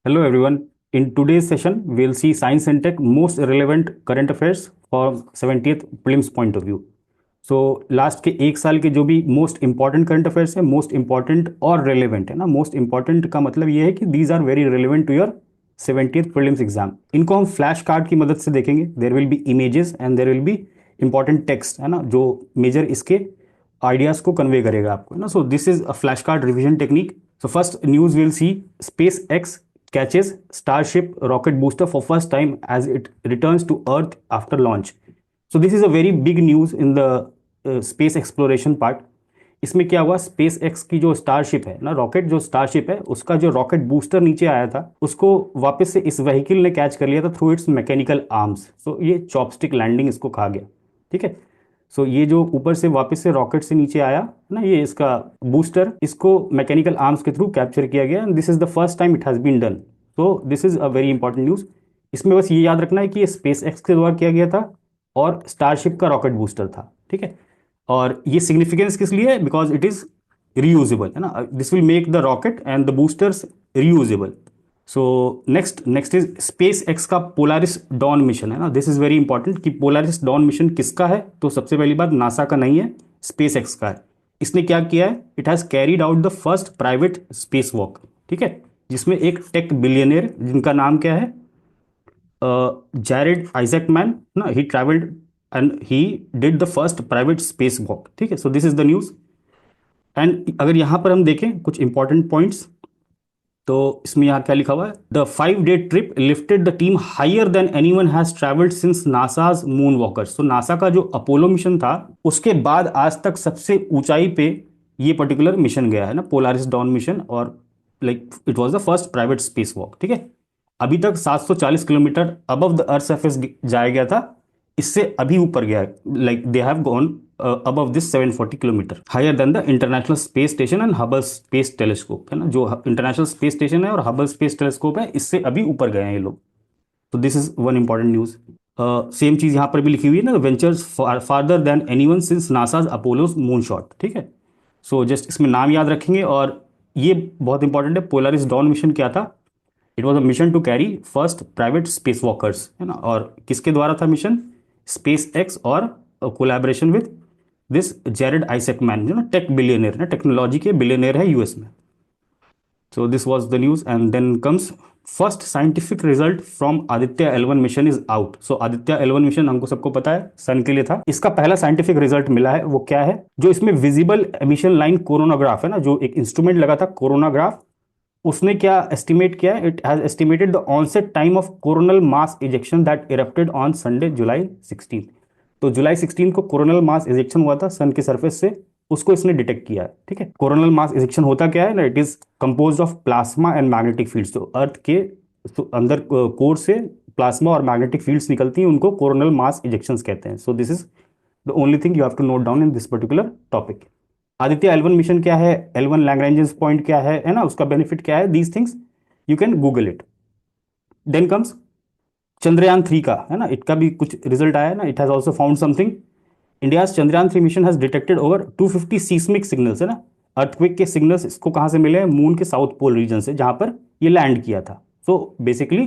Hello everyone. In today's session, we'll see science and tech most relevant current affairs from 70th prelims point of view. So last के एक साल के जो भी most important current affairs है, most important और relevant है ना। मोस्ट इंपॉर्टेंट का मतलब ये है कि these are very relevant to your 70th prelims exam. इनको हम फ्लैश कार्ड की मदद से देखेंगे। There will be images and there will be important text, है ना, जो मेजर इसके आइडियाज को कन्वे करेगा आपको, है ना। So this is a flash card revision technique. So first news we'll see, SpaceX catches Starship rocket booster for first time as it returns to Earth after launch. So this is a very big news in the space exploration part. इसमें क्या हुआ, space x की जो starship है ना, rocket जो starship है, उसका जो रॉकेट बूस्टर नीचे आया था उसको वापस से इस व्हीकल ने कैच कर लिया था थ्रू इट्स मैकेनिकल आर्म्स। सो ये चॉपस्टिक लैंडिंग इसको कहा गया। ठीक है। सो ये जो ऊपर से वापस से रॉकेट से नीचे आया ना, ये इसका बूस्टर, इसको मैकेनिकल आर्म्स के थ्रू कैप्चर किया गया। This is the first time it has been done. So this is a very important news. इसमें बस ये याद रखना है कि ये स्पेस एक्स के द्वारा किया गया था और स्टारशिप का रॉकेट बूस्टर था। ठीक है। और ये सिग्निफिकेंस किस लिए है, बिकॉज इट इज रीयूजेबल, है ना। This will make the rocket and the boosters reusable. So next is space x का पोलारिस डॉन मिशन, है ना। दिस इज वेरी इंपॉर्टेंट कि पोलारिस डॉन मिशन किसका है। तो सबसे पहली बात, नासा का नहीं है, स्पेस एक्स का है। इसने क्या किया है, it has carried out the first private space walk. ठीक है। जिसमें एक टेक बिलियनियर जिनका नाम क्या है, जैरेड आइजैकमैन ना, he travelled and he did the first private space walk. ठीक है। So this is the news. And अगर यहां पर हम देखें कुछ इंपॉर्टेंट पॉइंट्स, तो इसमें यहाँ क्या लिखा हुआ है, the 5 day trip lifted the team higher than anyone has travelled since NASA's moon walkers. तो नासा का जो अपोलो मिशन था उसके बाद आज तक सबसे ऊंचाई पे ये पर्टिकुलर मिशन गया है ना, पोलारिस डॉन मिशन। और like it was the first private space walk. ठीक है। अभी तक 740 kilometre above the earth surface जाया गया था, इससे अभी ऊपर गया है। Like they have gone above this 740 kilometre higher than the international space station and Hubble space telescope, है ना। जो इंटरनेशनल स्पेस स्टेशन है और हबल स्पेस टेलीस्कोप है, इससे अभी ऊपर गए हैं ये लोग। तो this is one important news. Same चीज यहां पर भी लिखी हुई है ना, ventures farther than anyone since NASA's Apollo's moonshot. ठीक है। सो जस्ट इसमें नाम याद रखेंगे। और ये बहुत इंपॉर्टेंट है, पोलारिस डॉन मिशन क्या था, it was a mission to carry first private space walkers, है ना। और किसके द्वारा था मिशन, स्पेस एक्स और collaboration with this Jared Isaacman, जो ना टेक बिलियनर ना, टेक्नोलॉजी के बिलियनर है यूएस में। So this was the news, and then comes first scientific result from Aditya L1 mission is out. So Aditya L1 mission हमको सबको पता है सन के लिए था। इसका पहला साइंटिफिक रिजल्ट मिला है, वो क्या है, जो इसमें विजिबल एमिशन लाइन कोरोनाग्राफ है ना, जो एक इंस्ट्रूमेंट लगा था कोरोनाग्राफ, उसने क्या एस्टिमेट किया है, it has estimated the onset time of coronal mass ejection that erupted on Sunday July 16। तो जुलाई 16 को कोरोनल मास इजेक्शन हुआ था सन की सरफेस से, उसको इसने डिटेक्ट किया है। ठीक है। कोरोनल मास इजेक्शन होता क्या है ना, it is composed of plasma and magnetic fields. तो अर्थ के अंदर कोर से प्लाज्मा और मैग्नेटिक फील्ड्स निकलती हैं, उनको कोरोनल मास इजेक्शंस कहते हैं। So this is the only thing you have to note down in this particular topic. Aditya L one mission क्या है, एल1 लैग्रेंज पॉइंट क्या है ना, उसका बेनिफिट क्या है, these things you can Google it. Then comes Chandrayaan 3 का, है ना, इसका भी कुछ रिजल्ट आया है ना, it has also found something. India's Chandrayaan 3 mission has detected over 250 seismic signals, है ना। अर्थक्वेक के सिग्नल्स इसको कहां से मिले हैं, मून के साउथ पोल रीजन से, जहां पर ये लैंड किया था। So basically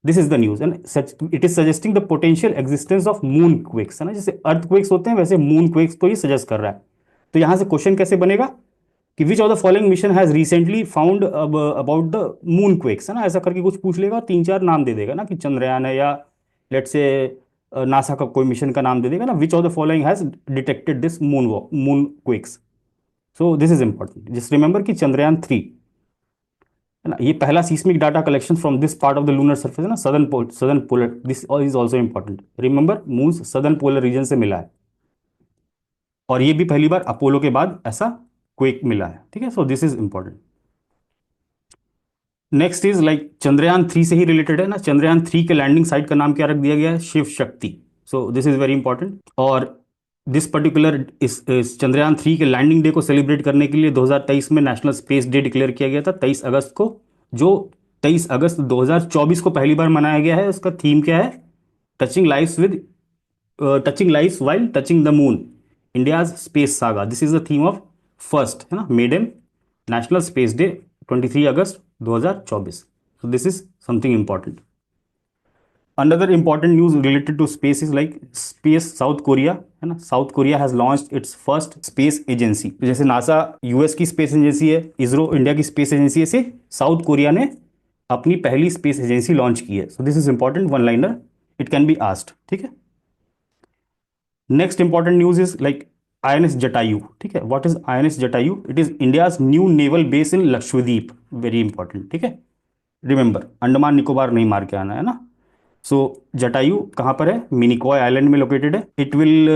this is the news and it is suggesting the potential existence of moon quakes, है ना। जैसे अर्थक्वेक्स होते हैं वैसे मून क्वेक्स को ये सजेस्ट कर रहा है। तो यहां से क्वेश्चन कैसे बनेगा कि which of the following mission has recently found about the moon quakes, है ना, ऐसा करके कुछ पूछ लेगा और 3-4 नाम दे देगा ना, कि चंद्रयान है या लेट्स से नासा का कोई मिशन का नाम दे देगा ना, which of the following has detected this moon quakes. So this is important, just remember कि चंद्रयान 3, है ना, ये पहला seismic data collection from this part of the lunar surface, है ना, southern polar, this is also important, remember moon southern polar region से मिला है। और ये भी पहली बार अपोलो के बाद ऐसा क्वेक मिला है। ठीक है। So this is important. Next is like Chandrayaan 3 से ही रिलेटेड है ना, चंद्रयान 3 के लैंडिंग साइट का नाम क्या रख दिया गया है, शिव शक्ति। सो दिस इज वेरी इंपॉर्टेंट। और दिस पर्टिकुलर इस चंद्रयान 3 के लैंडिंग डे को सेलिब्रेट करने के लिए 2023 में नेशनल स्पेस डे डिक्लेयर किया गया था, 23 अगस्त को, जो 23 अगस्त 2024 को पहली बार मनाया गया है। उसका थीम क्या है, touching lives with touching lives while touching the moon, India's space saga. This is the theme of first, है ना, maiden national space day 23 August 2024। So this is something important. Another important news related to space is like space south Korea, है ना, south Korea has launched it's first space agency. जैसे NASA US की space agency है, ISRO India की space agency है, से south Korea ने अपनी पहली स्पेस एजेंसी लॉन्च की है. So this is important, one liner, it can be asked. ठीक है. Next important news is like INS Jatayu. ठीक है. What is INS Jatayu? It is India's new naval base in Lakshadweep. Very important. ठीक है. Remember, Andaman Nicobar नहीं मार के आना है ना. सो जटायु कहाँ पर है? मिनिकॉय आइलैंड में लोकेटेड है. It will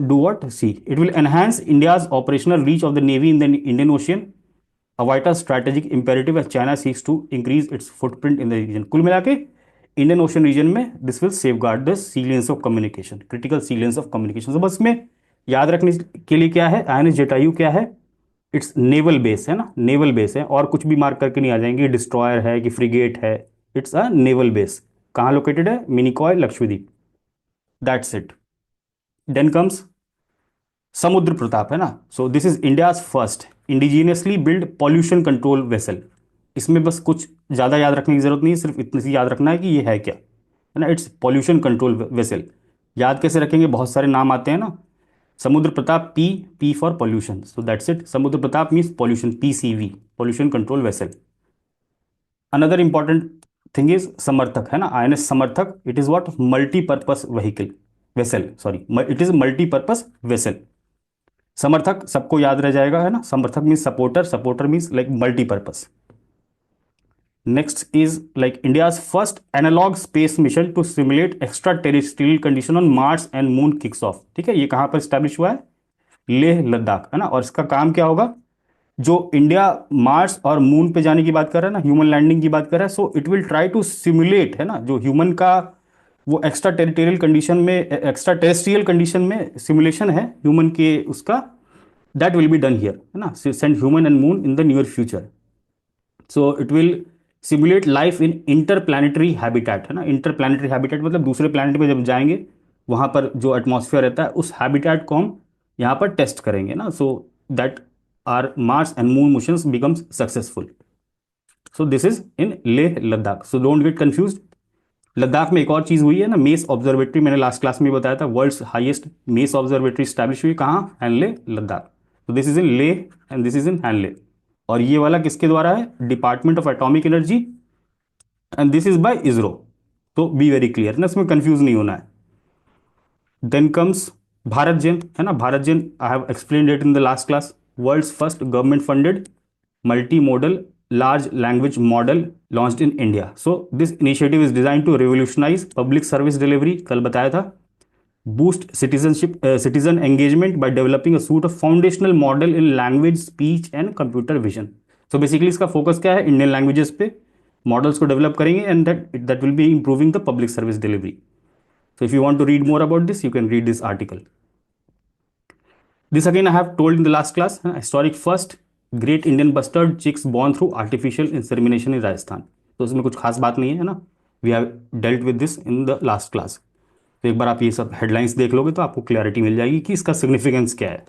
do what? See, it will enhance India's operational reach of the navy in the Indian ocean, a vital strategic imperative as China seeks to increase its footprint in the region. कुल मिला के Indian ocean region में this will safeguard the sea lanes of communication, critical sea lanes of communication. तो बस में याद रखने के लिए क्या है, आईएनएस जटायु क्या है? इट्स नेवल बेस है ना, नेवल बेस है, और कुछ भी मार्क करके नहीं आ जाएंगे, डिस्ट्रॉयर है कि फ्रिगेट है. It's a naval base. कहाँ लोकेटेड है? Minicoy Lakshadweep. That's it. Then comes Samudra Pratap, है ना. So this is India's first indigenously build pollution control vessel. इसमें बस कुछ ज़्यादा याद रखने की जरूरत नहीं है, सिर्फ इतनी सी याद रखना है कि ये है क्या, है ना. It's pollution control vessel. याद कैसे रखेंगे? बहुत सारे नाम आते हैं ना. Samudra Pratap, P, P for pollution. So that's it. Samudra Pratap means pollution, PCV, pollution control vessel. Another important thing is Samarthak, है ना. INS Samarthak, it is what? Multipurpose vehicle vessel, sorry, it is multipurpose vessel. Samarthak सबको याद रह जाएगा, है ना. Samarthak means supporter, supporter means like multipurpose. Next is like India's first analog space mission to simulate extra terrestrial condition on Mars and moon kicks of. ठीक है. ये कहां पर स्टैब्लिश हुआ है? लेह लद्दाख, है ना. और इसका काम क्या होगा? जो इंडिया मार्स और मून पे जाने की बात कर रहा है ना, ह्यूमन लैंडिंग की बात कर रहा है, so it will try to simulate, है ना, जो ह्यूमन का वो एक्स्ट्रा टेरिटोरियल कंडीशन में, एक्स्ट्रा टेरेस्ट्रियल कंडीशन में सिमुलेशन है ह्यूमन के, उसका that will be done here, है ना. Send human and moon in the near future. So it will simulate life in interplanetary habitat, है ना. इंटरप्लैनेटरी हैबिटेट मतलब दूसरे प्लैनेट पे जब जाएंगे वहां पर जो एटमॉस्फेयर रहता है उस हैबिटेट को हम यहाँ पर टेस्ट करेंगे ना. So that are Mars and moon missions becomes successful. So this is in Leh Ladakh. So don't get confuse. Ladakh में एक और चीज हुई है ना, मेस ऑब्जर्वेटरी. मैंने लास्ट क्लास में बताया था, world's highest MACE observatory establish हुई कहाँ? हैनले लद्दाख. तो this is in Leh and this is in Hanle. और ये वाला किसके द्वारा है? Department of atomic energy, and this is by ISRO. तो बी वेरी क्लियर ना, इसमें कंफ्यूज नहीं होना है. देन कम्स भारत जेन, है ना. BharatGen, I have explained it in the last class. World's first government funded multi modal large language model launched in India. So this initiative is designed to revolutionize public service delivery, कल बताया था. Boost citizen engagement by developing a suite of foundational model in language, speech and computer vision. So basically इसका focus क्या है? Indian languages पे models को develop करेंगे, and that will B improving the public service delivery. So if you want to read more about this, you can read this article. This again I have told in the last class. Historic first great Indian bustard chicks born through artificial insemination in Rajasthan. तो उसमें कुछ खास बात नहीं है ना. We have dealt with this in the last class. तो एक बार आप ये सब हेडलाइंस देख लोगे तो आपको क्लैरिटी मिल जाएगी कि इसका सिग्निफिकेंस क्या है.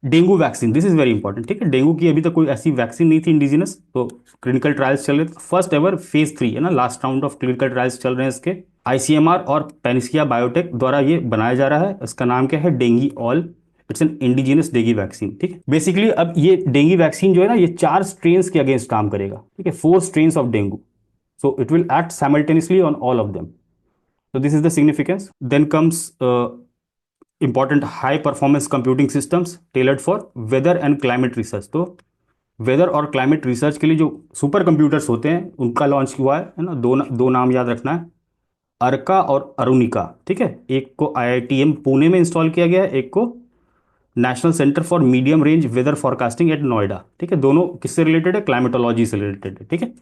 Dengue vaccine, this is very important. ठीक है. डेंगू की अभी तक कोई ऐसी वैक्सीन नहीं थी इंडिजिनस, तो क्लिनिकल ट्रायल्स चल रहे थे. फर्स्ट एवर फेज 3, है ना, last round of clinical trials चल रहे हैं इसके. आईसीएमआर और पेनिसिया बायोटेक द्वारा ये बनाया जा रहा है. इसका नाम क्या है? Dinghy all. It's an indigenous dinghy vaccine. ठीक है. बेसिकली अब ये डेंगी वैक्सीन जो है ना, ये 4 स्ट्रेन्स के अगेंस्ट काम करेगा. ठीक है. 4 strains of dengue. So it will act simultaneously on all of them. So this is the significance. Then comes important high performance computing systems tailored for weather and climate research. तो weather और climate research के लिए जो super computers होते हैं उनका launch हुआ है ना. दो नाम याद रखना है, अर्का और अरुणिका. ठीक है. एक को आईआईटीएम पुणे में इंस्टॉल किया गया है, एक को national centre for medium range weather forecasting at Noida. ठीक है. दोनों किससे रिलेटेड है? क्लाइमेटोलॉजी से रिलेटेड है. ठीक है.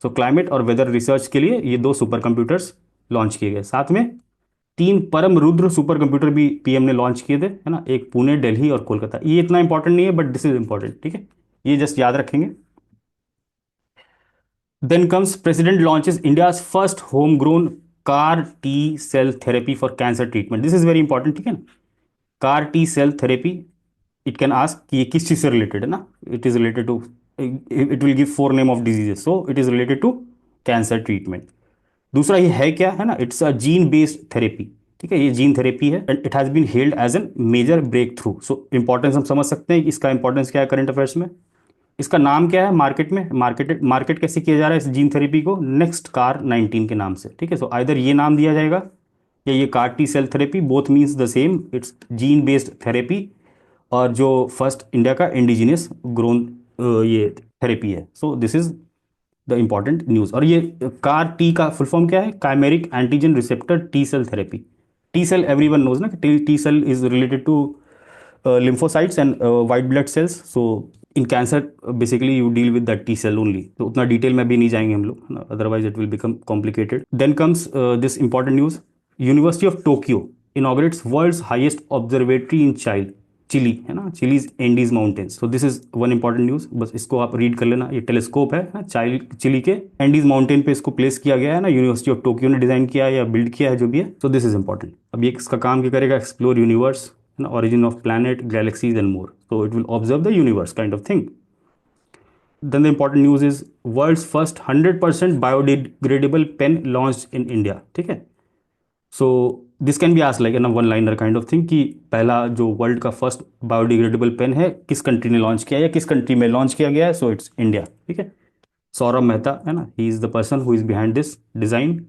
सो क्लाइमेट और वेदर रिसर्च के लिए ये 2 सुपर कंप्यूटर्स लॉन्च किए गए. साथ में 3 परम रुद्र सुपर कंप्यूटर भी पीएम ने लॉन्च किए थे, है ना. एक पुणे, दिल्ली और कोलकाता. ये इतना इंपॉर्टेंट नहीं है, बट दिस इज इंपॉर्टेंट. ठीक है. ये जस्ट याद रखेंगे. Then comes president launches India's first home grown CAR T cell therapy for cancer treatment. This is very important. ठीक है ना. CAR T cell therapy, it can ask कि ये किस चीज से रिलेटेड है ना. It is related to it will give 4 name of diseases, so it is related to cancer treatment. दूसरा ये है क्या है ना, it's a gene based therapy. ठीक है, ये जीन थेरेपी है and it has been held as an major breakthrough. So importance हम समझ सकते हैं कि इसका इंपॉर्टेंस क्या है करंट अफेयर्स में। इसका नाम क्या है मार्केट में, मार्केट कैसे किया जा रहा है इस जीन थेरेपी को, नेक्स्ट कार 19 के नाम से। ठीक है, सो आइदर ये नाम दिया जाएगा या ये CAR T cell therapy, both means the same, it's gene based therapy. और जो फर्स्ट इंडिया का इंडिजिनियस ग्रोन ये थेरेपी है। So this is the important news. और ये कार टी का फुल फॉर्म क्या है, chimeric antigen receptor T cell therapy. T cell everyone knows ना, T cell is related to lymphocytes and white blood cells. So in cancer basically you deal with that T cell only. तो उतना detail में भी नहीं जाएंगे हम लोग, otherwise it will become complicated. Then comes this important news. University of Tokyo inaugurates world's highest observatory in Chile है ना, चिलीज एंडीज माउंटेन्स। तो this is one important news, बस इसको आप रीड कर लेना। ये टेलीस्कोप है ना, चिली के एंडीज माउंटेन पे इसको प्लेस किया गया है ना, यूनिवर्सिटी ऑफ टोक्यो ने डिजाइन किया है या बिल्ड किया है जो भी है। So this is important. अब ये इसका काम क्या करेगा, explore universe, origin of planet, galaxies and more. So it will observe the universe kind of thing. Then the important news is world's first 100% biodegradable pen launched in India. ठीक है, so this can be asked like ना one liner kind of thing कि पहला जो world का first biodegradable pen है किस country ने लॉन्च किया या किस कंट्री में लॉन्च किया गया है। So it's India. ठीक है, सौरभ मेहता है ना, he is the person who is behind this design.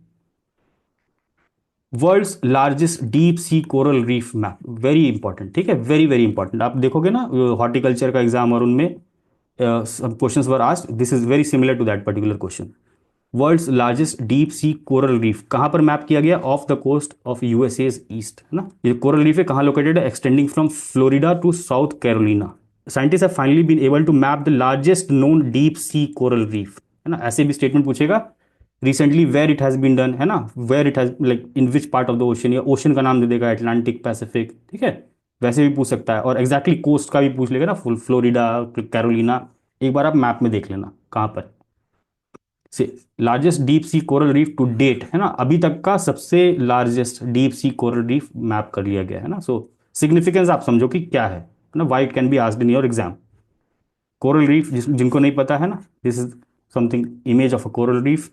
World's largest deep sea coral reef map, very important. ठीक है, वेरी वेरी इंपॉर्टेंट। आप देखोगे ना हॉर्टिकल्चर का एग्जाम और उनमें some questions were asked, this is very similar to that particular question. World's largest deep sea coral reef कहाँ पर मैप किया गया, off the coast of USA's east है ना। ये कोरल रीफ है कहाँ लोकेटेड है, extending from Florida to South Carolina. Scientists have finally been able to map the largest known deep sea coral reef है ना। ऐसे भी स्टेटमेंट पूछेगा recently where it has been done है ना, where it has like in which part of the ocean, या ocean का नाम दे देगा, अटलांटिक पैसिफिक। ठीक है, वैसे भी पूछ सकता है और एग्जैक्टली कोस्ट का भी पूछ लेगा ना, फुल फ्लोरिडा कैरोलिना। एक बार आप मैप में देख लेना कहाँ पर से largest deep sea coral reef to date है ना, अभी तक का सबसे largest deep sea coral reef map कर लिया गया है ना। सो सिग्निफिकेंस आप समझो कि क्या है ना, why it can be asked in your exam. Coral reef जिनको नहीं पता है ना, this is something image of a coral reef.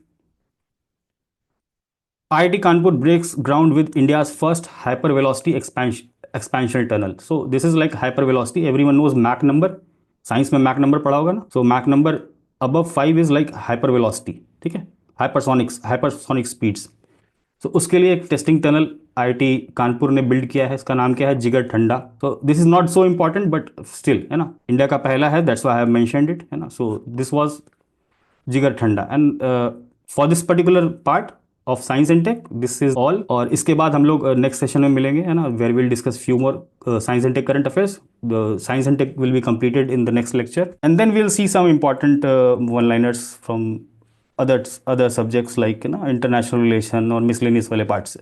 IIT Kanpur breaks ground with India's first hypervelocity expansion tunnel. So this is like hypervelocity. Everyone knows Mach number. Science में Mach number पढ़ा होगा ना। So Mach number above 5 is like hypervelocity. ठीक है, hypersonic speeds. सो उसके लिए एक testing tunnel IIT Kanpur ने बिल्ड किया है। इसका नाम क्या है, Jigar Thanda. So this is not so important but still है ना, इंडिया का पहला है, that's why I have mentioned it है ना। So this was Jigar Thanda. And for this particular part of science and tech this is all. और इसके बाद हम लोग नेक्स्ट सेशन में मिलेंगे है ना, where will discuss few more science and tech current affairs. The science and tech will be completed in the next lecture, and then we'll see some important one liners from other subjects like you know international relation और miscellaneous वाले parts से।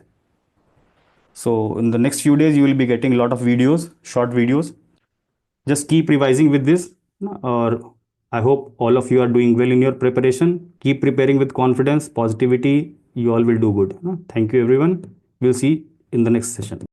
So in the next few days you will be getting a lot of videos, short videos. Just keep revising with this or I hope all of you are doing well in your preparation. Keep preparing with confidence, positivity. You all will do good. Thank you everyone. We'll see in the next session.